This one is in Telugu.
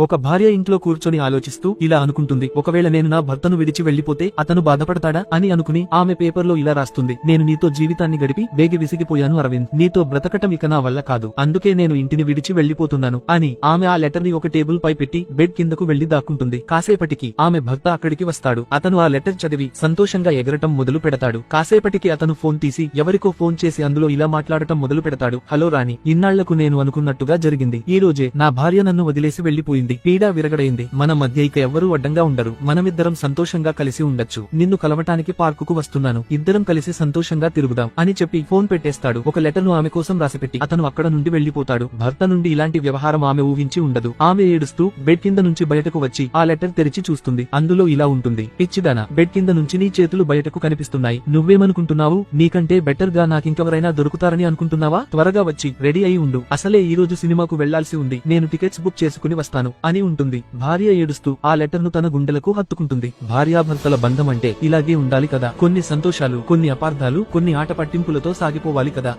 ఒక భార్య ఇంట్లో కూర్చొని ఆలోచిస్తూ ఇలా అనుకుంటుంది, ఒకవేళ నేను నా భర్తను విడిచి వెళ్లిపోతే అతను బాధపడతాడా అని అనుకుని ఆమె పేపర్లో ఇలా రాస్తుంది, నేను నీతో జీవితాన్ని గడిపి వేగి విసిగిపోయాను అరవింద్, నీతో బ్రతకటం ఇక నా వల్ల కాదు, అందుకే నేను ఇంటిని విడిచి వెళ్లిపోతున్నాను అని ఆమె ఆ లెటర్ ని ఒక టేబుల్ పై పెట్టి బెడ్ కిందకు వెళ్లి దాక్కుంటుంది. కాసేపటికి ఆమె భర్త అక్కడికి వస్తాడు. అతను ఆ లెటర్ చదివి సంతోషంగా ఎగరటం మొదలు పెడతాడు. కాసేపటికి అతను ఫోన్ తీసి ఎవరికో ఫోన్ చేసి అందులో ఇలా మాట్లాడటం మొదలు పెడతాడు, హలో రాణి, ఇన్నాళ్లకు నేను అనుకున్నట్టుగా జరిగింది. ఈ రోజే నా భార్య నన్ను వదిలేసి వెళ్లిపోయింది. పీడా విరగడైంది. మన మధ్య ఇక ఎవ్వరూ అడ్డంగా ఉండరు. మనమిద్దరం సంతోషంగా కలిసి ఉండొచ్చు. నిన్ను కలవటానికి పార్కుకు వస్తున్నాను. ఇద్దరం కలిసి సంతోషంగా తిరుగుదాం అని చెప్పి ఫోన్ పెట్టేస్తాడు. ఒక లెటర్ ను ఆమె కోసం రాసిపెట్టి అతను అక్కడ నుండి వెళ్లిపోతాడు. భర్త నుండి ఇలాంటి వ్యవహారం ఆమె ఊహించి ఉండదు. ఆమె ఏడుస్తూ బెడ్ కింద నుంచి బయటకు వచ్చి ఆ లెటర్ తెరిచి చూస్తుంది. అందులో ఇలా ఉంటుంది, పిచ్చిదానా, బెడ్ కింద నుంచి నీ చేతులు బయటకు కనిపిస్తున్నాయి. నువ్వేమనుకుంటున్నావు? నీకంటే బెటర్ గా నాకింకెవరైనా దొరుకుతారని అనుకుంటున్నావా? త్వరగా వచ్చి రెడీ అయి ఉండు. అసలే ఈ రోజు సినిమాకు వెళ్లాల్సి ఉంది. నేను టికెట్స్ బుక్ చేసుకుని వస్తాను అని ఉంటుంది. భార్య ఏడుస్తూ ఆ లెటర్ ను తన గుండెలకు హత్తుకుంటుంది. భార్యాభర్తల బంధం అంటే ఇలాగే ఉండాలి కదా. కొన్ని సంతోషాలు, కొన్ని అపార్థాలు, కొన్ని ఆట పట్టింపులతో సాగిపోవాలి కదా.